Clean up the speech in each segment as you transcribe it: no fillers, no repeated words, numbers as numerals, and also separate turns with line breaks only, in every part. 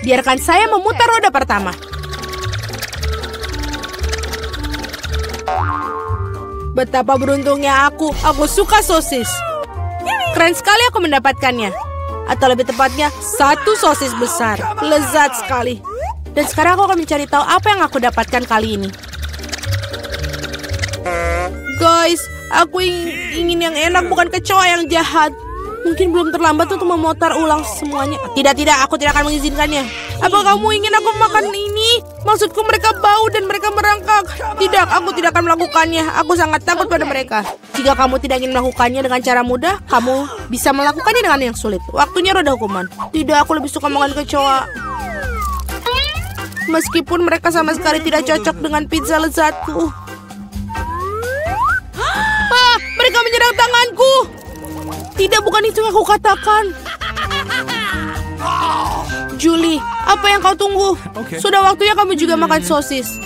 Biarkan saya memutar roda pertama. Betapa beruntungnya aku. Aku suka sosis. Keren sekali aku mendapatkannya. Atau lebih tepatnya, satu sosis besar. Lezat sekali. Dan sekarang aku akan mencari tahu apa yang aku dapatkan kali ini. Guys, aku ingin yang enak, bukan kecoa yang jahat. Mungkin belum terlambat untuk memutar ulang semuanya. Tidak, aku tidak akan mengizinkannya. Apa kamu ingin aku makan ini? Maksudku mereka bau dan mereka merangkak. Tidak, aku tidak akan melakukannya. Aku sangat takut pada mereka. Jika kamu tidak ingin melakukannya dengan cara mudah, kamu bisa melakukannya dengan yang sulit. Waktunya roda hukuman. Tidak, aku lebih suka makan kecoa. Meskipun mereka sama sekali tidak cocok dengan pizza lezatku. Mereka menyerang tanganku. Tidak, bukan itu yang aku katakan. Julie, apa yang kau tunggu? Sudah waktunya kamu juga makan sosis.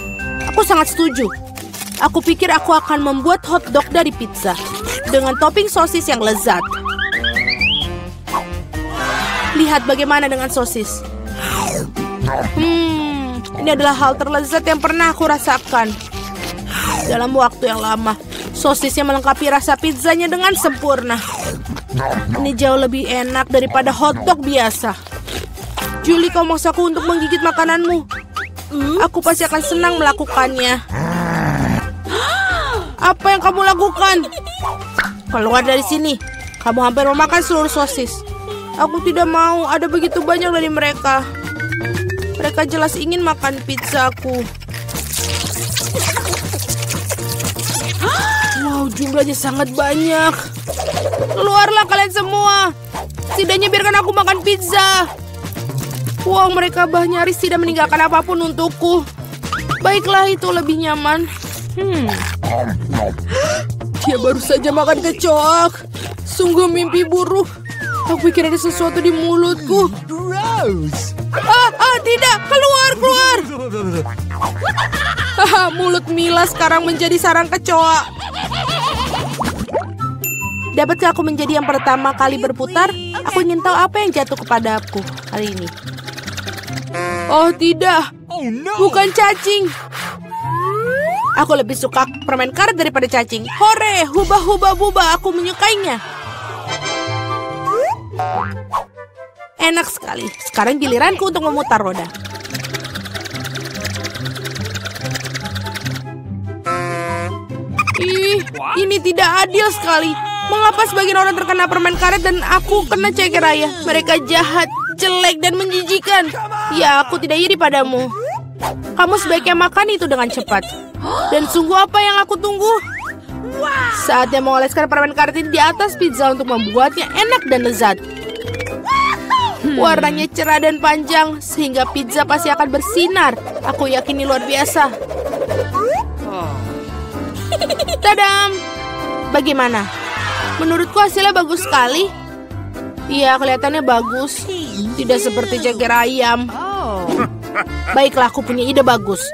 Aku sangat setuju. Aku pikir aku akan membuat hotdog dari pizza dengan topping sosis yang lezat. Lihat bagaimana dengan sosis. Ini adalah hal terlezat yang pernah aku rasakan. Dalam waktu yang lama, sosisnya melengkapi rasa pizzanya dengan sempurna. Ini jauh lebih enak daripada hotdog biasa. Julie, kau maksaku untuk menggigit makananmu. Aku pasti akan senang melakukannya. Apa yang kamu lakukan? Keluar dari sini. Kamu hampir memakan seluruh sosis. Aku tidak mau, ada begitu banyak dari mereka. Mereka jelas ingin makan pizzaku. Wow, jumlahnya sangat banyak. Keluarlah kalian semua. Setidaknya biarkan aku makan pizza. Wow, mereka nyaris tidak meninggalkan apapun untukku. Baiklah, itu lebih nyaman. Dia baru saja makan kecoa. Sungguh mimpi buruk. Aku pikir ada sesuatu di mulutku. Tidak, keluar. Mulut Mila sekarang menjadi sarang kecoa. Dapatkah aku menjadi yang pertama kali berputar? Aku ingin tahu apa yang jatuh kepada aku kali ini. Oh tidak, bukan cacing. Aku lebih suka permen karet daripada cacing. Hore, hubah buba, aku menyukainya. Enak sekali. Sekarang giliranku untuk memutar roda. Ini tidak adil sekali. Mengapa sebagian orang terkena permen karet dan aku kena ceker raya? Mereka jahat, jelek, dan menjijikan. Ya, aku tidak iri padamu. Kamu sebaiknya makan itu dengan cepat. Dan sungguh apa yang aku tunggu? Saatnya mengoleskan permen karet ini di atas pizza untuk membuatnya enak dan lezat. Warnanya cerah dan panjang, sehingga pizza pasti akan bersinar. Aku yakin ini luar biasa. Tadam! Bagaimana? Menurutku hasilnya bagus sekali. Iya, kelihatannya bagus. Tidak seperti ceker ayam. Baiklah, aku punya ide bagus.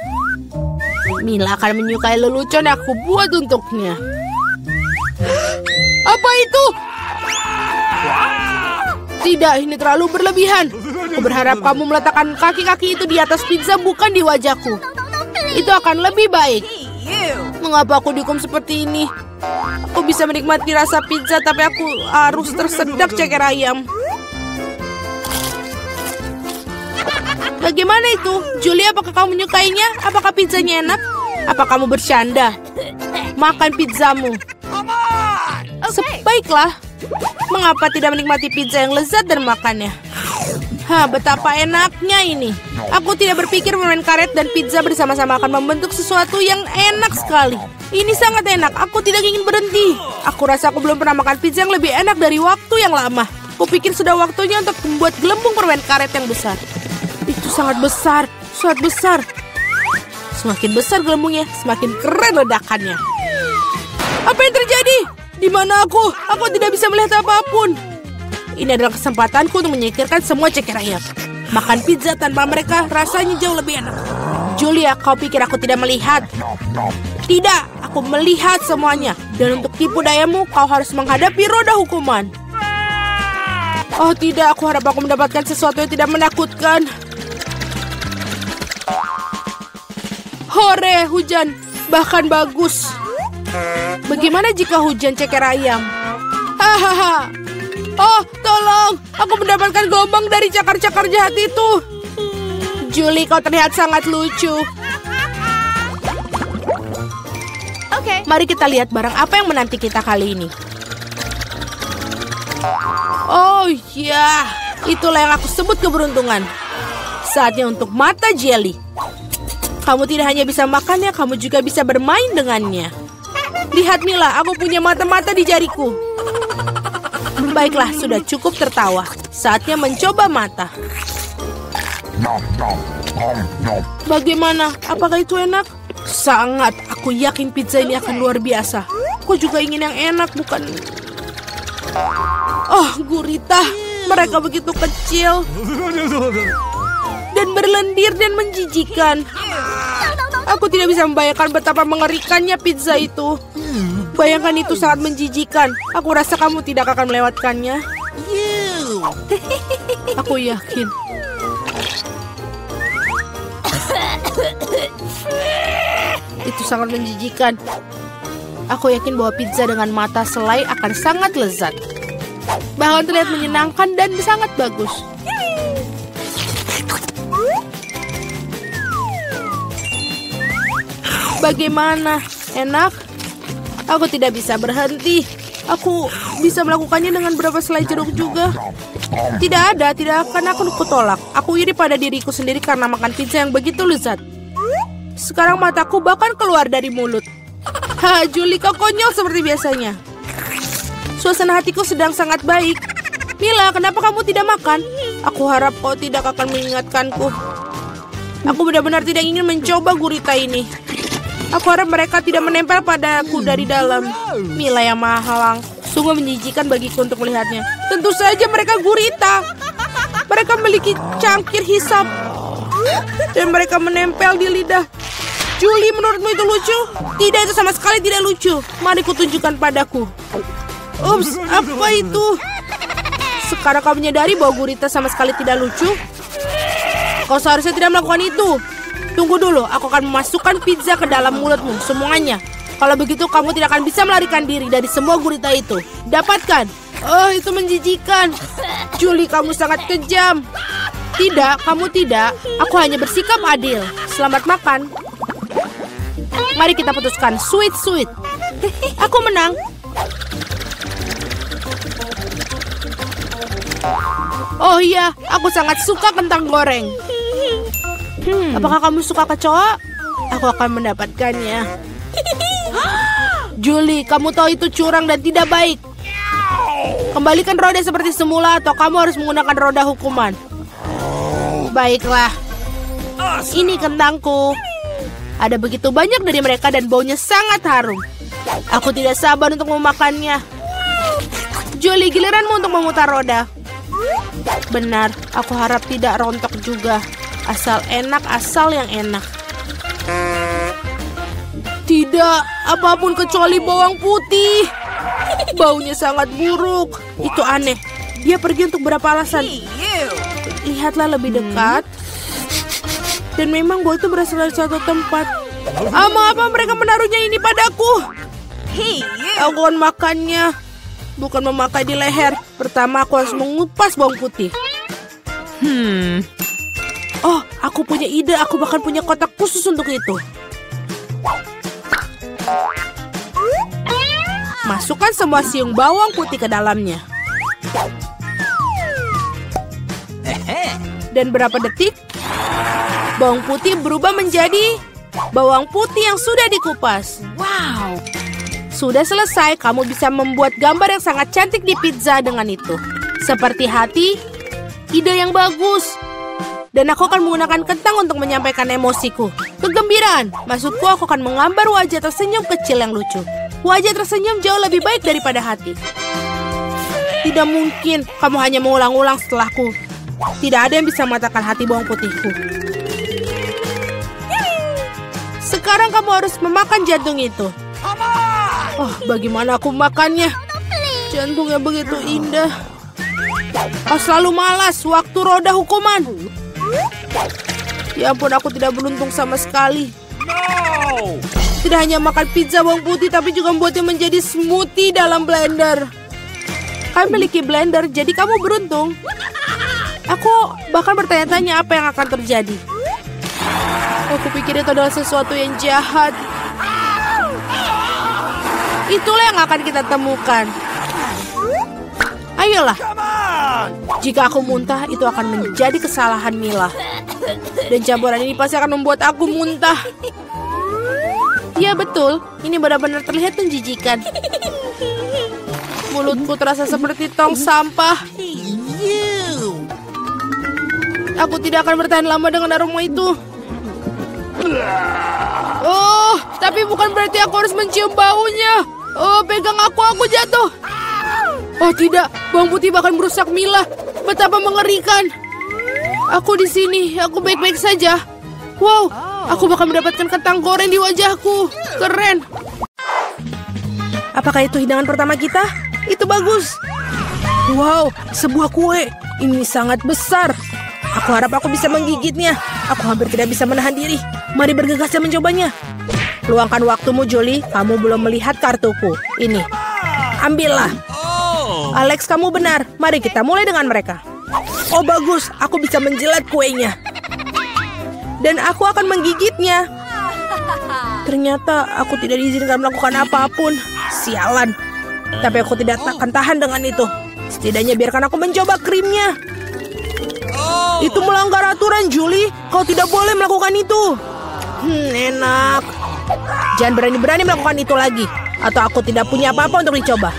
Mila akan menyukai lelucon yang aku buat untuknya. Apa itu? Tidak, ini terlalu berlebihan. Aku berharap kamu meletakkan kaki-kaki itu di atas pizza, bukan di wajahku. Itu akan lebih baik. Mengapa aku dihukum seperti ini? Aku bisa menikmati rasa pizza, tapi aku harus tersedak ceker ayam. Bagaimana itu? Julie, apakah kamu menyukainya? Apakah pizzanya enak? Apa kamu bercanda? Makan pizzamu. Baiklah. Mengapa tidak menikmati pizza yang lezat dan makannya? Betapa enaknya ini. Aku tidak berpikir permen karet dan pizza bersama-sama akan membentuk sesuatu yang enak sekali. Ini sangat enak. Aku tidak ingin berhenti. Aku rasa aku belum pernah makan pizza yang lebih enak dari waktu yang lama. Aku pikir sudah waktunya untuk membuat gelembung permen karet yang besar. Itu sangat besar. Semakin besar gelembungnya, semakin keren ledakannya. Apa yang terjadi? Di mana aku? Aku tidak bisa melihat apapun. Ini adalah kesempatanku untuk menyingkirkan semua ceker ayam. Makan pizza tanpa mereka rasanya jauh lebih enak. Julia, kau pikir aku tidak melihat? Tidak, aku melihat semuanya. Dan untuk tipu dayamu, kau harus menghadapi roda hukuman. Oh tidak, aku harap aku mendapatkan sesuatu yang tidak menakutkan. Hore, hujan. Bahkan bagus. Bagaimana jika hujan ceker ayam? Hahaha. Oh, tolong. Aku mendapatkan gelombang dari cakar-cakar jahat itu. Julie, kau terlihat sangat lucu. Oke. Mari kita lihat barang apa yang menanti kita kali ini. Oh ya, itulah yang aku sebut keberuntungan. Saatnya untuk mata jelly. Kamu tidak hanya bisa makannya, kamu juga bisa bermain dengannya. Lihat Mila, aku punya mata-mata di jariku. Baiklah, sudah cukup tertawa. Saatnya mencoba mata. Bagaimana? Apakah itu enak? Sangat. Aku yakin pizza ini akan luar biasa. Aku juga ingin yang enak, bukan? Oh, gurita. Mereka begitu kecil. Dan berlendir dan menjijikan. Aku tidak bisa membayangkan betapa mengerikannya pizza itu. Bayangkan itu sangat menjijikan. Aku rasa kamu tidak akan melewatkannya. Aku yakin. Itu sangat menjijikan. Aku yakin bahwa pizza dengan mata selai akan sangat lezat. Bahkan terlihat menyenangkan dan sangat bagus. Bagaimana? Enak? Aku tidak bisa berhenti. Aku bisa melakukannya dengan beberapa selai jeruk juga. Tidak ada, tidak akan aku tolak. Aku iri pada diriku sendiri karena makan pizza yang begitu lezat. Sekarang mataku bahkan keluar dari mulut. Ha, Julie, kau konyol seperti biasanya. Suasana hatiku sedang sangat baik. Mila, kenapa kamu tidak makan? Aku harap kau tidak akan mengingatkanku. Aku benar-benar tidak ingin mencoba gurita ini. Aku harap mereka tidak menempel padaku dari dalam. Mila yang mahalang. Sungguh menjijikan bagiku untuk melihatnya. Tentu saja mereka gurita. Mereka memiliki cangkir hisap. Dan mereka menempel di lidah. Julie, menurutmu itu lucu? Tidak, itu sama sekali tidak lucu. Mari kutunjukkan padaku. Ups, apa itu? Sekarang kau menyadari bahwa gurita sama sekali tidak lucu? Kau seharusnya tidak melakukan itu. Tunggu dulu, aku akan memasukkan pizza ke dalam mulutmu, semuanya. Kalau begitu, kamu tidak akan bisa melarikan diri dari semua gurita itu. Dapatkan. Oh, itu menjijikan. Julie, kamu sangat kejam. Tidak, kamu tidak. Aku hanya bersikap adil. Selamat makan. Mari kita putuskan. Sweet. Aku menang. Oh iya, aku sangat suka kentang goreng. Apakah kamu suka kecoa? Aku akan mendapatkannya. Julie, kamu tahu itu curang dan tidak baik. Kembalikan roda seperti semula atau kamu harus menggunakan roda hukuman. Baiklah. Ini kentangku. Ada begitu banyak dari mereka dan baunya sangat harum. Aku tidak sabar untuk memakannya. Julie, giliranmu untuk memutar roda. Benar, aku harap tidak rontok juga. Asal enak, asal yang enak. Tidak, apapun kecuali bawang putih. Baunya sangat buruk. Itu aneh. Dia pergi untuk berapa alasan? Lihatlah lebih dekat. Dan memang bau itu berasal dari suatu tempat. Mengapa mereka menaruhnya ini padaku? Aku akan makannya. Bukan memakai di leher. Pertama aku harus mengupas bawang putih. Oh, aku punya ide. Aku bahkan punya kotak khusus untuk itu. Masukkan semua siung bawang putih ke dalamnya. Dan berapa detik, bawang putih berubah menjadi bawang putih yang sudah dikupas. Wow. Sudah selesai, kamu bisa membuat gambar yang sangat cantik di pizza dengan itu. Seperti hati, ide yang bagus. Dan aku akan menggunakan kentang untuk menyampaikan emosiku. Kegembiraan. Maksudku, aku akan menggambar wajah tersenyum kecil yang lucu. Wajah tersenyum jauh lebih baik daripada hati. Tidak mungkin kamu hanya mengulang-ulang setelahku. Tidak ada yang bisa mematahkan hati bawang putihku. Sekarang kamu harus memakan jantung itu. Oh, bagaimana aku makannya? Jantungnya begitu indah. Kau selalu malas waktu roda hukuman. Ya ampun, aku tidak beruntung sama sekali. Tidak hanya makan pizza bawang putih, tapi juga membuatnya menjadi smoothie dalam blender. Kami memiliki blender, jadi kamu beruntung. Aku bahkan bertanya-tanya apa yang akan terjadi. Aku pikir itu adalah sesuatu yang jahat. Itulah yang akan kita temukan. Ayolah. Jika aku muntah, itu akan menjadi kesalahan Mila. Dan campuran ini pasti akan membuat aku muntah. Ya betul, ini benar-benar terlihat menjijikan. Mulutku terasa seperti tong sampah. Aku tidak akan bertahan lama dengan aroma itu. Oh, tapi bukan berarti aku harus mencium baunya. Oh, pegang aku jatuh. Oh tidak, bawang putih bahkan merusak Mila. Betapa mengerikan. Aku di sini, aku baik-baik saja. Wow, aku bahkan mendapatkan kentang goreng di wajahku. Keren. Apakah itu hidangan pertama kita? Itu bagus. Wow, sebuah kue. Ini sangat besar. Aku harap aku bisa menggigitnya. Aku hampir tidak bisa menahan diri. Mari bergegas dan mencobanya. Luangkan waktumu, Julie. Kamu belum melihat kartuku. Ini. Ambillah. Alex, kamu benar. Mari kita mulai dengan mereka. Oh, bagus. Aku bisa menjilat kuenya. Dan aku akan menggigitnya. Ternyata aku tidak diizinkan melakukan apapun. Sialan. Tapi aku tidak akan tahan dengan itu. Setidaknya biarkan aku mencoba krimnya. Itu melanggar aturan, Julie. Kau tidak boleh melakukan itu. Enak. Jangan berani-berani melakukan itu lagi. Atau aku tidak punya apa-apa untuk dicoba.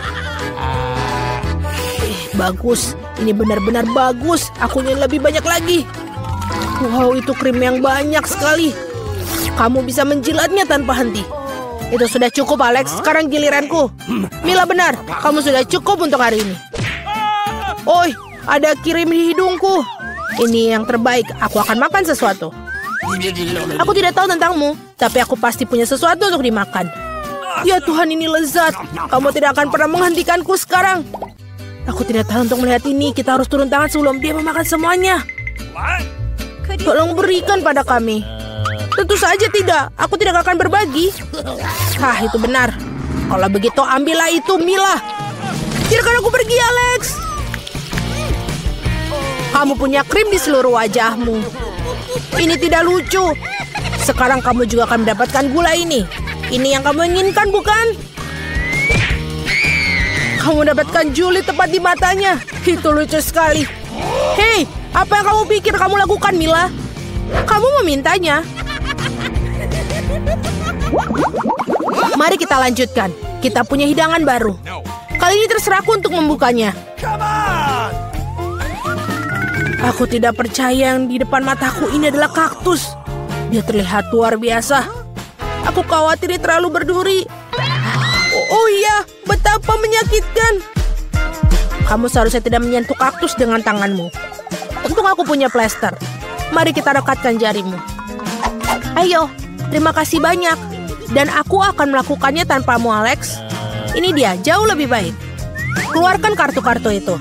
Bagus. Ini benar-benar bagus. Aku ingin lebih banyak lagi. Wow, itu krim yang banyak sekali. Kamu bisa menjilatnya tanpa henti. Itu sudah cukup, Alex. Sekarang giliranku. Mila benar. Kamu sudah cukup untuk hari ini. Oi, ada kirim di hidungku. Ini yang terbaik. Aku akan makan sesuatu. Aku tidak tahu tentangmu, tapi aku pasti punya sesuatu untuk dimakan. Ya Tuhan, ini lezat. Kamu tidak akan pernah menghentikanku sekarang. Aku tidak tahan untuk melihat ini. Kita harus turun tangan sebelum dia memakan semuanya. Tolong berikan pada kami. Tentu saja tidak. Aku tidak akan berbagi. Hah, itu benar. Kalau begitu, ambillah itu, Mila. Biarkan aku pergi, Alex. Kamu punya krim di seluruh wajahmu. Ini tidak lucu. Sekarang kamu juga akan mendapatkan gula ini. Ini yang kamu inginkan, bukan? Kamu mendapatkan Julie tepat di matanya. Itu lucu sekali. Hei, apa yang kamu pikir kamu lakukan, Mila? Kamu memintanya. Mari kita lanjutkan. Kita punya hidangan baru. Kali ini terserahku untuk membukanya. Aku tidak percaya yang di depan mataku ini adalah kaktus. Dia terlihat luar biasa. Aku khawatir dia terlalu berduri. Oh iya, betapa menyakitkan. Kamu seharusnya tidak menyentuh kaktus dengan tanganmu. Untung aku punya plester. Mari kita rekatkan jarimu. Ayo, terima kasih banyak. Dan aku akan melakukannya tanpamu, Alex. Ini dia, jauh lebih baik. Keluarkan kartu-kartu itu.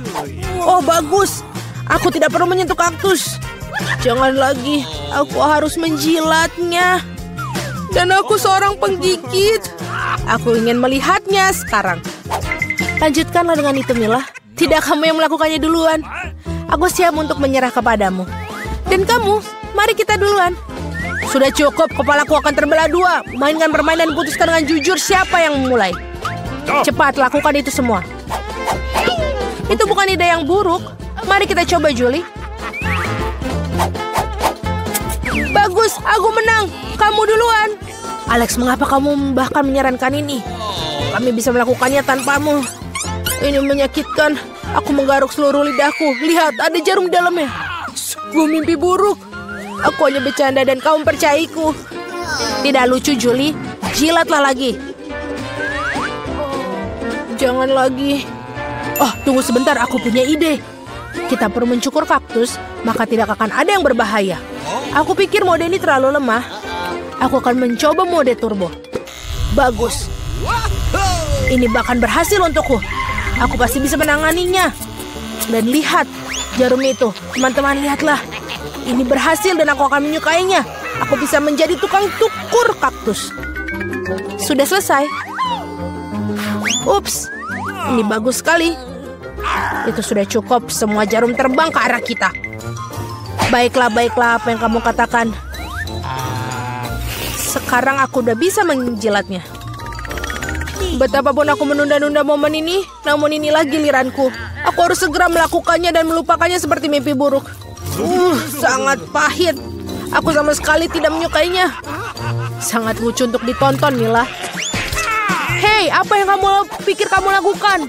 Oh, bagus. Aku tidak perlu menyentuh kaktus. Jangan lagi, aku harus menjilatnya. Dan aku seorang penggigit. Aku ingin melihatnya sekarang. Lanjutkanlah dengan itu, Mila. Tidak kamu yang melakukannya duluan. Aku siap untuk menyerah kepadamu. Dan kamu, mari kita duluan. Sudah cukup, kepalaku akan terbelah dua. Mainkan permainan dan putuskan dengan jujur siapa yang memulai. Cepat, lakukan itu semua. Itu bukan ide yang buruk. Mari kita coba, Julie. Bagus, aku menang. Kamu duluan. Alex, mengapa kamu bahkan menyarankan ini? Kami bisa melakukannya tanpamu. Ini menyakitkan. Aku menggaruk seluruh lidahku. Lihat, ada jarum di dalamnya. Sungguh mimpi buruk. Aku hanya bercanda dan kamu percayaiku. Tidak lucu, Julie. Jilatlah lagi. Jangan lagi. Oh, tunggu sebentar. Aku punya ide. Kita perlu mencukur kaktus, maka tidak akan ada yang berbahaya. Aku pikir mode ini terlalu lemah. Aku akan mencoba mode turbo. Bagus. Ini bahkan berhasil untukku. Aku pasti bisa menanganinya. Dan lihat jarum itu. Teman-teman, lihatlah. Ini berhasil dan aku akan menyukainya. Aku bisa menjadi tukang cukur kaktus. Sudah selesai. Ups, ini bagus sekali. Itu sudah cukup, semua jarum terbang ke arah kita. Baiklah, apa yang kamu katakan. Sekarang aku udah bisa menjilatnya. Betapapun aku menunda-nunda momen ini, namun inilah giliranku. Aku harus segera melakukannya dan melupakannya seperti mimpi buruk. Sangat pahit. Aku sama sekali tidak menyukainya. Sangat lucu untuk ditonton, Mila. Hei, apa yang kamu pikir kamu lakukan?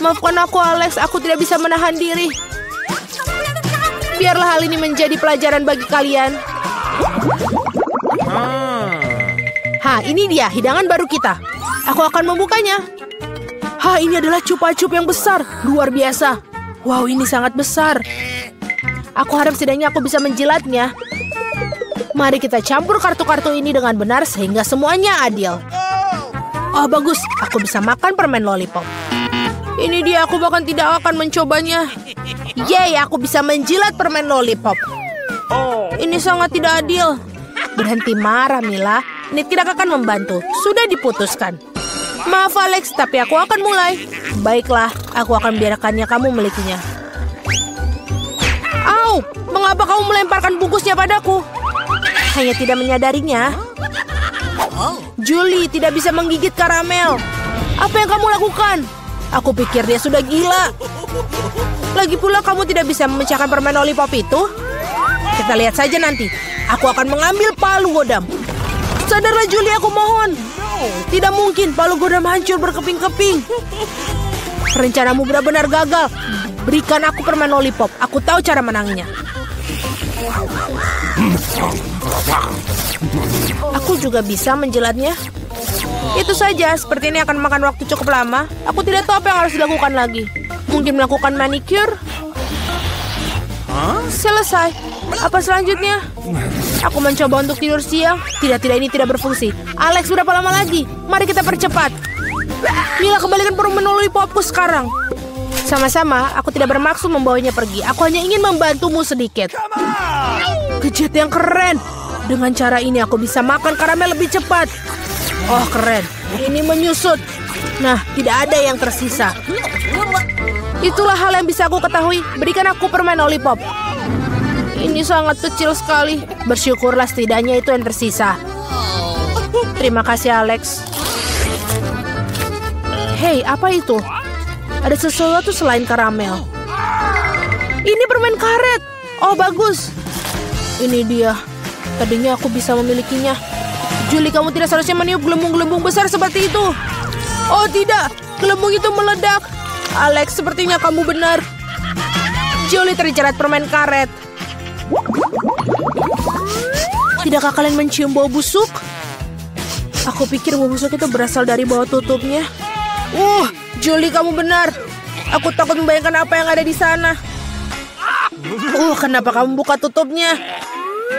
Maafkan aku, Alex. Aku tidak bisa menahan diri. Biarlah hal ini menjadi pelajaran bagi kalian. Ini dia hidangan baru kita. Aku akan membukanya. Ini adalah cupa-cup yang besar. Luar biasa. Wow, ini sangat besar. Aku harap setidaknya aku bisa menjilatnya. Mari kita campur kartu-kartu ini dengan benar sehingga semuanya adil. Oh, bagus. Aku bisa makan permen lollipop. Ini dia, aku bahkan tidak akan mencobanya. Yeay, aku bisa menjilat permen lollipop. Ini sangat tidak adil. Berhenti marah, Mila. Ini tidak akan membantu. Sudah diputuskan. Maaf, Alex, tapi aku akan mulai. Baiklah, aku akan biarkannya kamu memilikinya. Au, mengapa kamu melemparkan bungkusnya padaku? Hanya tidak menyadarinya. Julie tidak bisa menggigit karamel. Apa yang kamu lakukan? Aku pikir dia sudah gila. Lagi pula kamu tidak bisa memecahkan permen lollipop itu. Kita lihat saja nanti. Aku akan mengambil palu godam. Sadarlah Julie, aku mohon. Tidak mungkin palu godam hancur berkeping-keping. Rencanamu benar-benar gagal. Berikan aku permen lollipop. Aku tahu cara menangnya. Aku juga bisa menjilatnya. Itu saja, seperti ini akan makan waktu cukup lama. Aku tidak tahu apa yang harus dilakukan lagi. Mungkin melakukan manicure. Selesai. Apa selanjutnya? Aku mencoba untuk tidur siang. Tidak, ini tidak berfungsi. Alex, berapa lama lagi? Mari kita percepat. Mila, kembalikan permen lollipopku sekarang. Sama-sama, aku tidak bermaksud membawanya pergi. Aku hanya ingin membantumu sedikit. Gadget yang keren. Dengan cara ini aku bisa makan karamel lebih cepat. Oh, keren. Ini menyusut. Nah, tidak ada yang tersisa. Itulah hal yang bisa aku ketahui. Berikan aku permen lollipop. Ini sangat kecil sekali. Bersyukurlah setidaknya itu yang tersisa. Terima kasih, Alex. Hei, apa itu? Ada sesuatu selain karamel. Ini permen karet. Oh, bagus. Ini dia. Tadinya aku bisa memilikinya. Julie, kamu tidak seharusnya meniup gelembung-gelembung besar seperti itu. Oh, tidak. Gelembung itu meledak. Alex, sepertinya kamu benar. Julie terjerat permen karet. Tidakkah kalian mencium bau busuk? Aku pikir bau busuk itu berasal dari bawah tutupnya. Julie, kamu benar. Aku takut membayangkan apa yang ada di sana. Kenapa kamu buka tutupnya?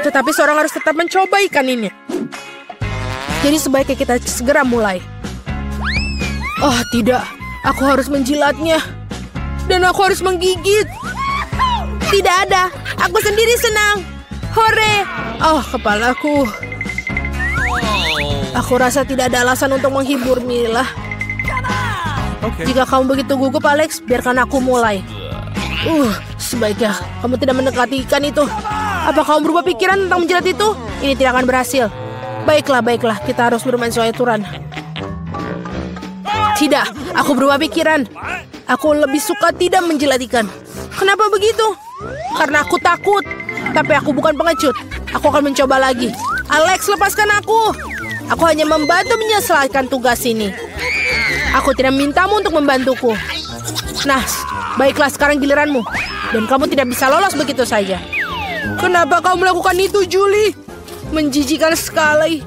Tetapi seorang harus tetap mencoba ikan ini. Jadi sebaiknya kita segera mulai. Oh, tidak. Aku harus menjilatnya. Dan aku harus menggigit. Tidak ada. Aku sendiri senang. Hore. Oh, kepalaku. Aku rasa tidak ada alasan untuk menghibur Mila. Jika kamu begitu gugup, Alex, biarkan aku mulai. Sebaiknya kamu tidak mendekati ikan itu. Apa kamu berubah pikiran tentang menjilat itu? Ini tidak akan berhasil. Baiklah, kita harus bermain sesuai aturan. Tidak, aku berubah pikiran. Aku lebih suka tidak menjilat ikan. Kenapa begitu? Karena aku takut. Tapi aku bukan pengecut. Aku akan mencoba lagi. Alex, lepaskan aku. Aku hanya membantu menyelesaikan tugas ini. Aku tidak mintamu untuk membantuku. Nah, baiklah, sekarang giliranmu. Dan kamu tidak bisa lolos begitu saja. Kenapa kamu melakukan itu, Julie? Menjijikan sekali.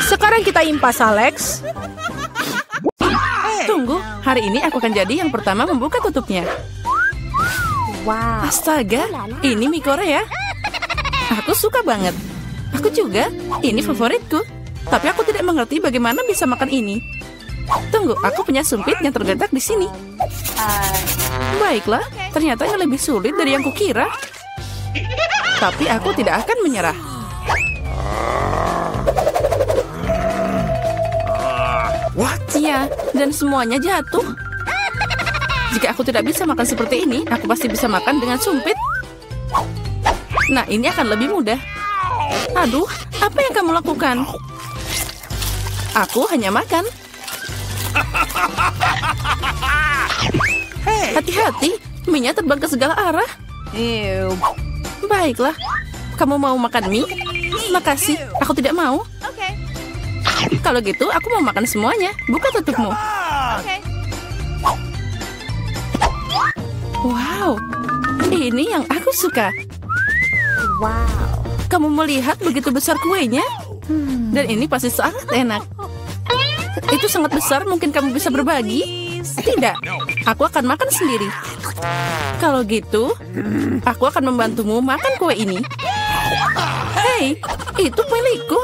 Sekarang kita impas, Alex.
Tunggu, hari ini aku akan jadi yang pertama membuka tutupnya. Wow. Astaga, ini mie Korea. Aku suka banget. Aku juga, ini favoritku. Tapi aku tidak mengerti bagaimana bisa makan ini. Tunggu, aku punya sumpit yang terletak di sini. Baiklah, ternyata ini lebih sulit dari yang kukira. Tapi aku tidak akan menyerah. Ya, dan semuanya jatuh. Jika aku tidak bisa makan seperti ini, aku pasti bisa makan dengan sumpit. Nah, ini akan lebih mudah. Aduh, apa yang kamu lakukan? Aku hanya makan. Hati-hati, mie-nya terbang ke segala arah. Baiklah, kamu mau makan mie? Makasih, aku tidak mau. Kalau gitu, aku mau makan semuanya. Buka tutupmu. Wow, ini yang aku suka.
Wow.
Kamu melihat begitu besar kuenya? Dan ini pasti sangat enak. Itu sangat besar, mungkin kamu bisa berbagi? Tidak, aku akan makan sendiri. Kalau gitu, aku akan membantumu makan kue ini. Hei, itu milikku.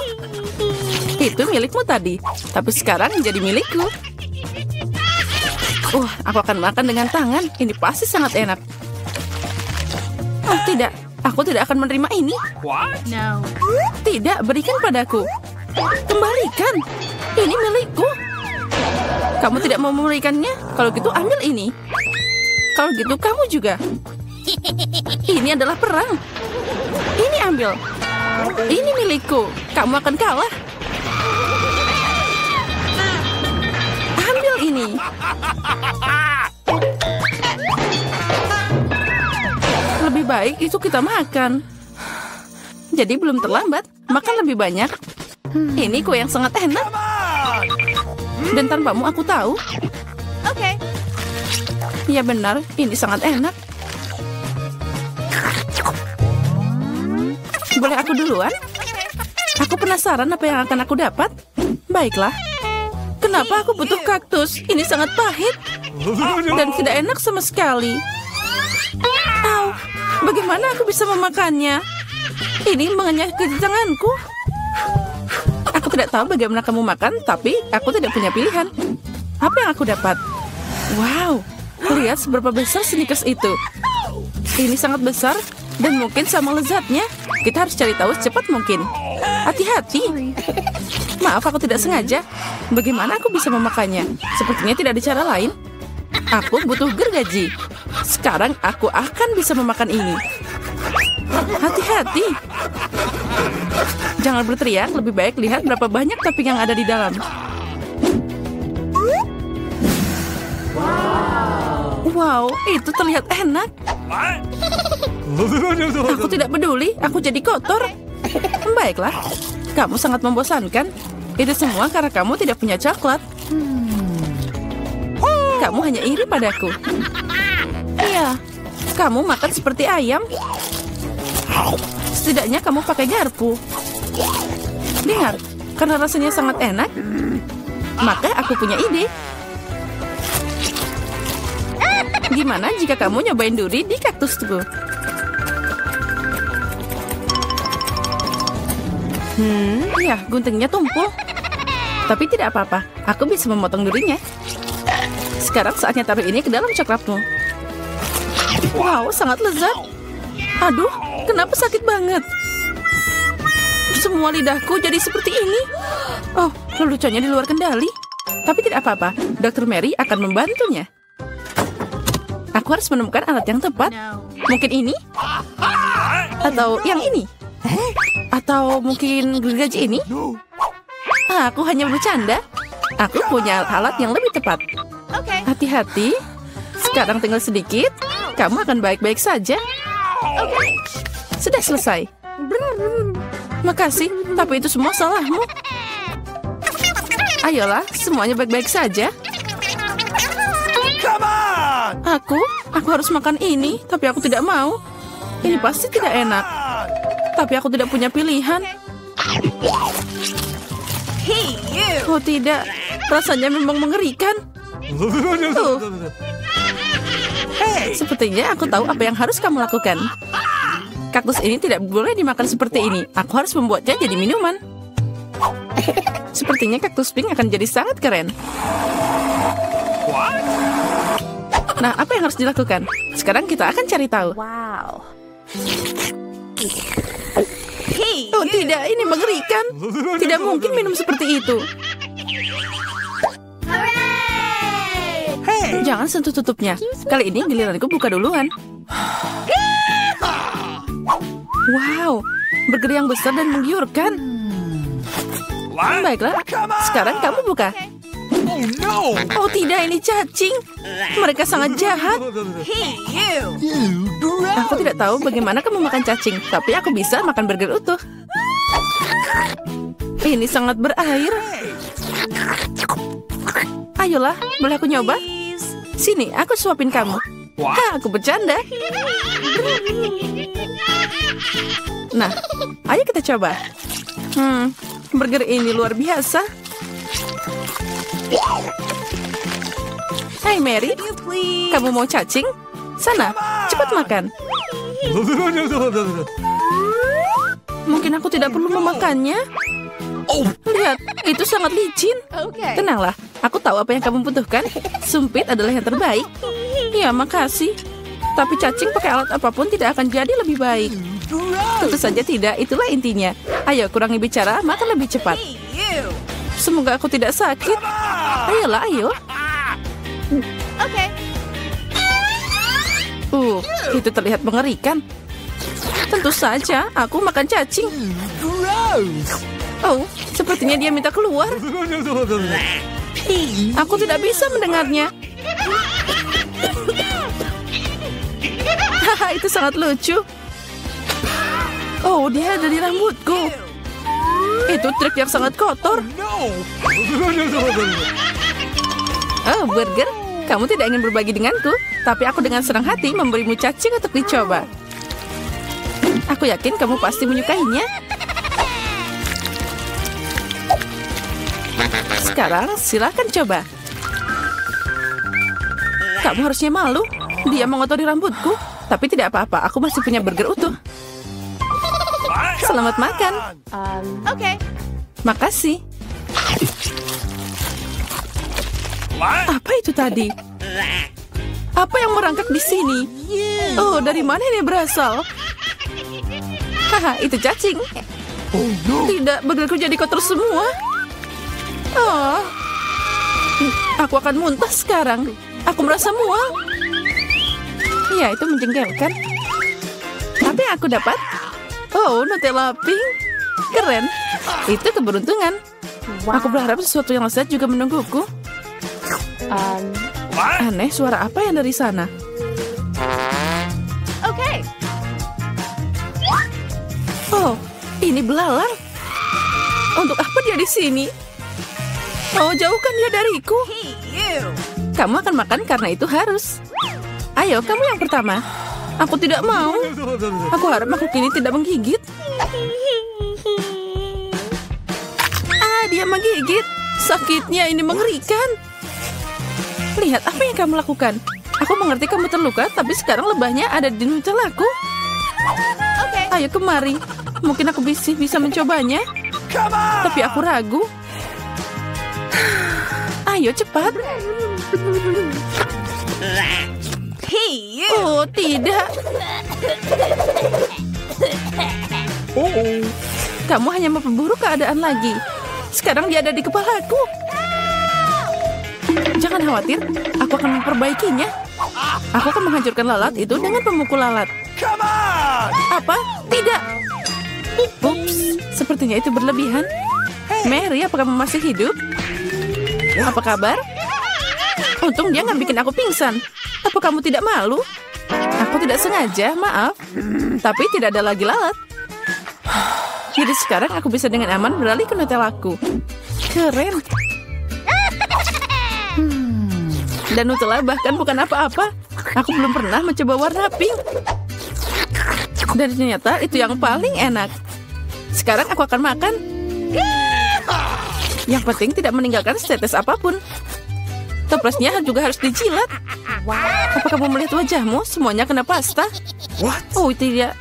Itu milikmu tadi, tapi sekarang menjadi milikku. Aku akan makan dengan tangan. Ini pasti sangat enak. Oh tidak, aku tidak akan menerima ini.
No.
Tidak, berikan padaku. Kembalikan. Ini milikku. Kamu tidak mau memberikannya? Kalau gitu ambil ini. Kalau gitu kamu juga. Ini adalah perang. Ini ambil. Ini milikku. Kamu akan kalah. Ambil ini. Lebih baik itu kita makan. Jadi belum terlambat. Makan lebih banyak. Ini kue yang sangat enak. Dan tanpamu aku tahu. Ya benar, ini sangat enak. Boleh aku duluan? Aku penasaran apa yang akan aku dapat. Baiklah. Kenapa aku butuh kaktus? Ini sangat pahit. Dan tidak enak sama sekali. Au, bagaimana aku bisa memakannya? Ini mengenyah ke tanganku. Aku tidak tahu bagaimana kamu makan, tapi aku tidak punya pilihan. Apa yang aku dapat? Wow, lihat seberapa besar Snickers itu. Ini sangat besar dan mungkin sama lezatnya. Kita harus cari tahu secepat mungkin. Hati-hati. Maaf, aku tidak sengaja. Bagaimana aku bisa memakannya? Sepertinya tidak ada cara lain. Aku butuh gergaji. Sekarang aku akan bisa memakan ini. Hati-hati. Jangan berteriak, lebih baik lihat berapa banyak topping yang ada di dalam. Wow, itu terlihat enak. Aku tidak peduli, aku jadi kotor. Baiklah, kamu sangat membosankan. Itu semua karena kamu tidak punya coklat. Kamu hanya iri padaku. Iya, kamu makan seperti ayam. Setidaknya kamu pakai garpu. Dengar, karena rasanya sangat enak, maka aku punya ide. Gimana jika kamu nyobain duri di kaktusku? Ya, guntingnya tumpul. Tapi tidak apa-apa, aku bisa memotong durinya. Sekarang saatnya taruh ini ke dalam coklatmu. Wow, sangat lezat. Aduh, kenapa sakit banget? Semua lidahku jadi seperti ini. Oh, leluconnya di luar kendali. Tapi tidak apa-apa, Dr. Mary akan membantunya. Aku harus menemukan alat yang tepat. Mungkin ini? Atau yang ini? Atau mungkin gergaji ini? Aku hanya bercanda. Aku punya alat yang lebih tepat. Hati-hati. Sekarang tinggal sedikit. Kamu akan baik-baik saja. Sudah selesai. Makasih, tapi itu semua salahmu. Ayolah, semuanya baik-baik saja. Aku harus makan ini, tapi aku tidak mau. Ini pasti tidak enak. Tapi aku tidak punya pilihan. Oh tidak, rasanya memang mengerikan. Sepertinya aku tahu apa yang harus kamu lakukan. Kaktus ini tidak boleh dimakan seperti ini. Aku harus membuatnya jadi minuman. Sepertinya kaktus pink akan jadi sangat keren. Nah, apa yang harus dilakukan? Sekarang kita akan cari tahu.
Wow.
Oh tidak, ini mengerikan. Tidak mungkin minum seperti itu. Jangan sentuh tutupnya. Kali ini giliranku buka duluan. Wow, burger yang besar dan menggiurkan. Baiklah, sekarang kamu buka. Oh tidak, ini cacing. Mereka sangat jahat. Aku tidak tahu bagaimana kamu makan cacing, tapi aku bisa makan burger utuh. Ini sangat berair. Ayolah, boleh aku nyoba? Sini, aku suapin kamu. Aku bercanda. Nah, ayo kita coba. Burger ini luar biasa. Hai Mary, kamu mau cacing? Sana, cepat makan. Mungkin aku tidak perlu memakannya. Lihat, itu sangat licin. Tenanglah, aku tahu apa yang kamu butuhkan. Sumpit adalah yang terbaik. Ya, makasih. Tapi cacing pakai alat apapun tidak akan jadi lebih baik. Tentu saja tidak, itulah intinya. Ayo, kurangi bicara, makan lebih cepat. Semoga aku tidak sakit. Ayolah, ayo. Itu terlihat mengerikan. Tentu saja, aku makan cacing. Oh, sepertinya dia minta keluar. Aku tidak bisa mendengarnya. Haha, itu sangat lucu. Oh, dia ada di rambutku. Itu trik yang sangat kotor. Oh, burger. Kamu tidak ingin berbagi denganku, tapi aku dengan senang hati memberimu cacing untuk dicoba. Aku yakin kamu pasti menyukainya. Sekarang silakan coba. Kamu harusnya malu. Dia mengotori rambutku, tapi tidak apa-apa. Aku masih punya burger utuh. Selamat makan. Makasih. Apa itu tadi? Apa yang merangkak di sini? Oh, dari mana ini berasal? Haha, itu cacing. Tidak, burgerku jadi kotor semua. Oh, aku akan muntah sekarang. Aku merasa mual. Ya, itu menjengkelkan. Apa yang aku dapat? Oh, Nutella pink. Keren. Itu keberuntungan. Aku berharap sesuatu yang lezat juga menungguku. Aneh, suara apa yang dari sana? Oh, ini belalang. Untuk apa dia di sini? Oh, jauhkan dia dariku. Kamu akan makan karena itu harus. Ayo, kamu yang pertama. Aku tidak mau. Aku harap makhluk ini tidak menggigit. Dia menggigit. Sakitnya ini mengerikan. Lihat apa yang kamu lakukan. Aku mengerti kamu terluka, tapi sekarang lebahnya ada di Nutellaku. Ayo kemari. Mungkin aku bisa mencobanya. Tapi aku ragu. Ayo cepat. Oh, tidak. Kamu hanya memperburuk keadaan lagi. Sekarang dia ada di kepalaku. Jangan khawatir, aku akan memperbaikinya. Aku akan menghancurkan lalat itu dengan pemukul lalat. Apa? Tidak. Ups, sepertinya itu berlebihan. Mary, apakah kamu masih hidup? Apa kabar? Untung dia nggak bikin aku pingsan. Apa kamu tidak malu? Aku tidak sengaja, maaf. Tapi tidak ada lagi lalat. Jadi sekarang aku bisa dengan aman beralih ke Nutellaku. Keren. Dan Nutella bahkan bukan apa-apa. Aku belum pernah mencoba warna pink. Dan ternyata itu yang paling enak. Sekarang aku akan makan. Yang penting tidak meninggalkan setetes apapun. Toplesnya juga harus dijilat. Apa kamu melihat wajahmu? Semuanya kena pasta. Oh, tidak.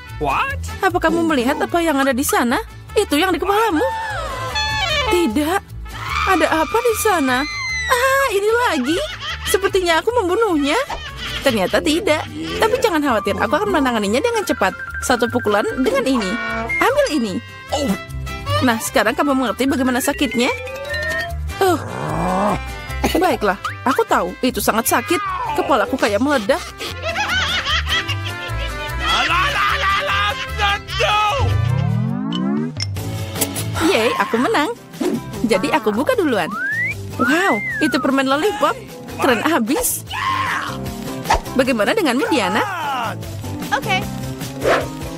Apa kamu melihat apa yang ada di sana? Itu yang di kepalamu. Tidak. Ada apa di sana? Ini lagi. Sepertinya aku membunuhnya. Ternyata tidak. Tapi jangan khawatir, aku akan menanganinya dengan cepat. Satu pukulan dengan ini. Ambil ini. Nah, sekarang kamu mengerti bagaimana sakitnya? Baiklah, aku tahu itu sangat sakit. Kepalaku kayak meledak. Yeay, aku menang. Jadi aku buka duluan. Wow, itu permen lollipop. Keren abis. Bagaimana denganmu, Diana?
Okay.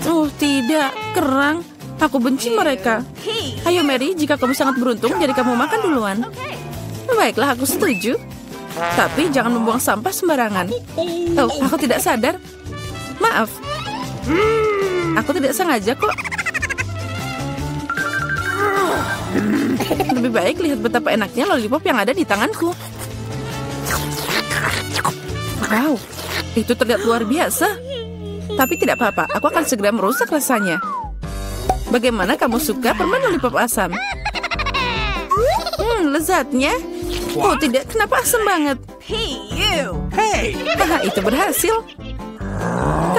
Oh, tidak. Kerang. Aku benci mereka. Ayo, Mary. Jika kamu sangat beruntung, jadi kamu makan duluan. Baiklah, aku setuju. Tapi jangan membuang sampah sembarangan. Oh, aku tidak sadar. Maaf. Aku tidak sengaja kok. Lebih baik lihat betapa enaknya lollipop yang ada di tanganku. Wow, itu terlihat luar biasa. Tapi tidak apa-apa, aku akan segera merusak rasanya. Bagaimana kamu suka permen lollipop asam? Lezatnya. Oh tidak, kenapa asam banget? Haha, itu berhasil.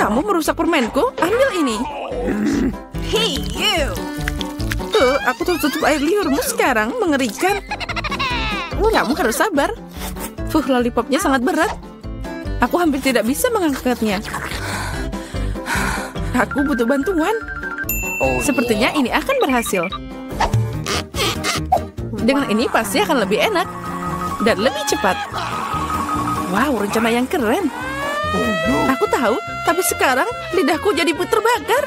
Kamu merusak permenku, ambil ini. Aku tutup air liurmu sekarang, mengerikan. Kamu harus sabar. Lollipopnya sangat berat. Aku hampir tidak bisa mengangkatnya. Aku butuh bantuan. Sepertinya ini akan berhasil. Dengan ini pasti akan lebih enak. Dan lebih cepat. Wow, rencana yang keren. Aku tahu, tapi sekarang lidahku jadi terbakar.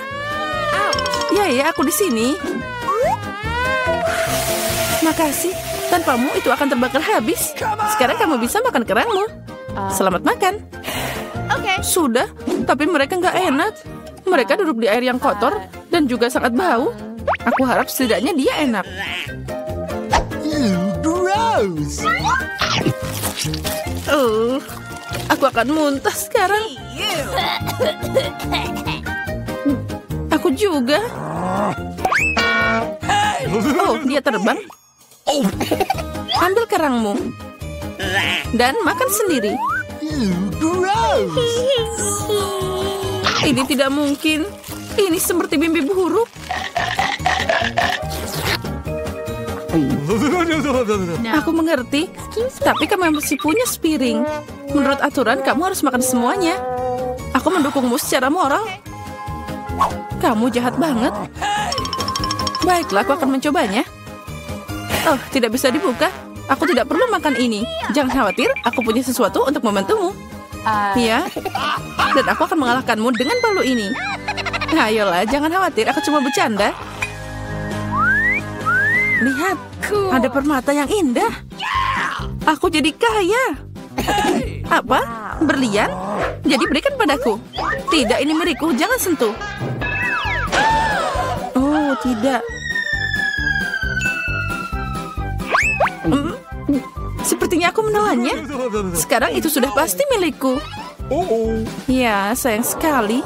Ya, aku di sini. Makasih. Tanpamu itu akan terbakar habis. Sekarang kamu bisa makan kerangmu. Selamat makan.
Okay.
Sudah, tapi mereka nggak enak. Mereka duduk di air yang kotor dan juga sangat bau. Aku harap setidaknya dia enak.
Gross.
Aku akan muntah sekarang. Aku juga. Oh, dia terbang. Ambil kerangmu. Dan makan sendiri.
Gross.
Ini tidak mungkin. Ini seperti mimpi buruk. Aku mengerti. Tapi kamu masih punya piring. Menurut aturan, kamu harus makan semuanya. Aku mendukungmu secara moral. Kamu jahat banget. Baiklah, aku akan mencobanya. Oh, tidak bisa dibuka. Aku tidak perlu makan ini. Jangan khawatir, aku punya sesuatu untuk membantumu. Ya, dan aku akan mengalahkanmu dengan palu ini. Ayolah, jangan khawatir, aku cuma bercanda. Lihat, ada permata yang indah. Aku jadi kaya. Apa? Berlian? Jadi berikan padaku. Tidak, ini milikku, jangan sentuh. Oh, tidak. Sepertinya aku menelannya. Sekarang itu sudah pasti milikku. Ya, sayang sekali.